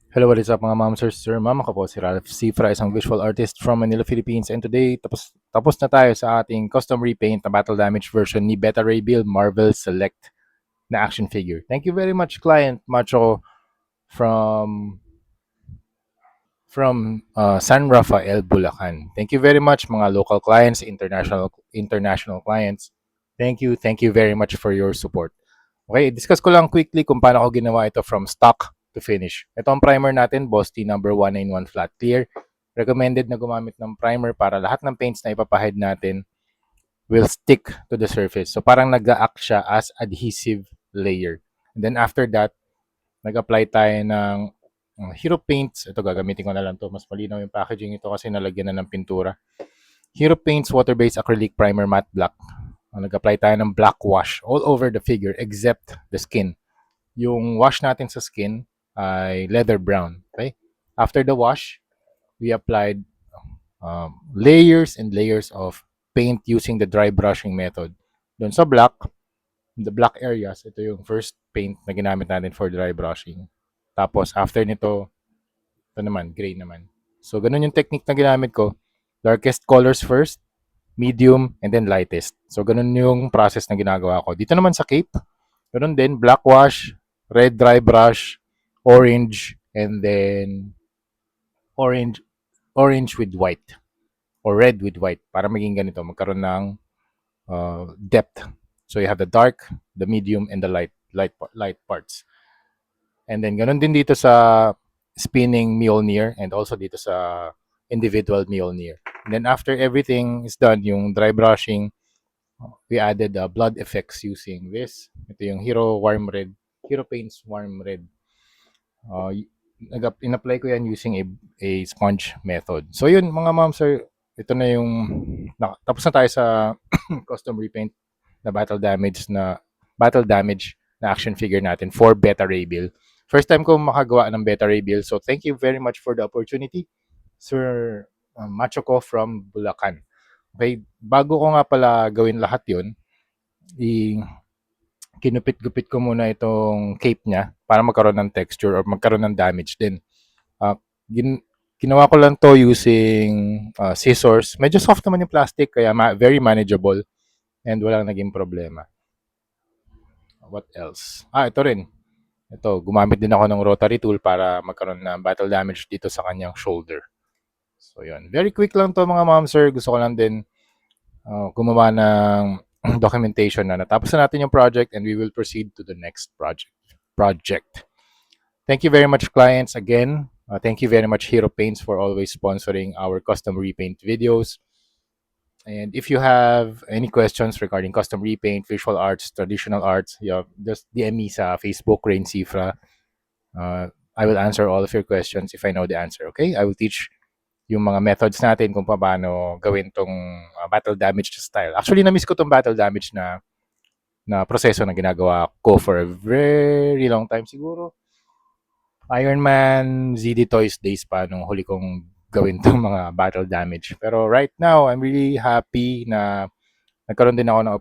Hello, what is up mga ma'am, sir, ma'am? Ako po si Ralph Cifra, isang visual artist from Manila, Philippines. And today, tapos na tayo sa ating custom repaint na battle damage version ni Beta Ray Bill Marvel Select na action figure. Thank you very much, client Macho from San Rafael, Bulacan. Thank you very much, mga local clients, international clients. Thank you very much for your support. Okay, discuss ko lang quickly kung paano ko ginawa ito from stock to finish. Ito ang primer natin, Boss T number 191 Flat Clear. Recommended na gumamit ng primer para lahat ng paints na ipapahid natin will stick to the surface. So parang nag-act siya as adhesive layer. And then after that, nag-apply tayo ng Hero Paints. Ito gagamitin ko na lang to. Mas malinaw yung packaging ito kasi nalagyan na ng pintura. Hero Paints Water-Based Acrylic Primer Matte Black. Nag-apply tayo ng black wash all over the figure except the skin. Yung wash natin sa skin ay leather brown. Okay? After the wash, we applied layers and layers of paint using the dry brushing method. Doon sa black, the black areas, ito yung first paint na ginamit natin for dry brushing. Tapos after nito, ito naman, gray naman. So ganun yung technique na ginamit ko. Darkest colors first, medium, and then lightest. So ganun yung process na ginagawa ko. Dito naman sa cape, ganun din, black wash, red dry brush, orange, and then orange orange with white or red with white para maging ganito, magkaroon ng depth. So you have the dark, the medium, and the light parts. And then ganun din dito sa spinning Mjolnir and also dito sa individual Mjolnir. And then after everything is done, yung dry brushing, we added blood effects using this. Ito yung Hero Paints Warm Red. In-apply ko yan using a sponge method. So yun mga ma'am sir, ito na yung tapos na tayo sa custom repaint na battle damage na action figure natin for Beta Ray Bill. First time ko makagawa ng Beta Ray Bill, so thank you very much for the opportunity, Sir Macho ko from Bulacan. Okay, bago ko nga pala gawin lahat yun, kinupit-gupit ko muna itong cape niya para magkaroon ng texture or magkaroon ng damage din. Uh, ginawa ko lang to using scissors. Medyo soft naman yung plastic kaya very manageable and walang naging problema. What else? Ito rin. Ito, gumamit din ako ng rotary tool para magkaroon ng battle damage dito sa kanyang shoulder. So, yun. Very quick lang to mga ma'am sir. Gusto ko lang din gumawa ng documentation na natapos na natin yung project and we will proceed to the next project. Thank you very much, clients, again. Thank you very much, Hero Paints, for always sponsoring our custom repaint videos. And if you have any questions regarding custom repaint, visual arts, traditional arts, just DM me sa Facebook, Rain Cifra. I will answer all of your questions if I know the answer, okay? I will teach yung mga methods natin kung paano gawin tong battle damage style. Actually, na-miss ko tong battle damage na proseso na ginagawa ko for a very long time siguro. Iron Man, ZD Toys days pa nung huli kong gawin tong mga battle damage. Pero right now, I'm really happy na nagkaroon din ako ng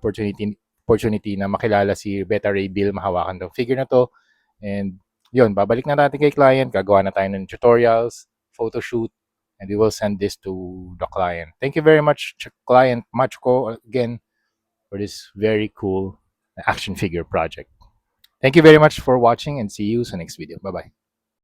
opportunity na makilala si Beta Ray Bill, mahawakan tong figure na to. And yun, babalik na natin kay client, gagawa na tayo ng tutorials, photo shoot, and we will send this to the client. Thank you very much, client Machko, again, for this very cool action figure project. Thank you very much for watching and see you sa next video. Bye-bye.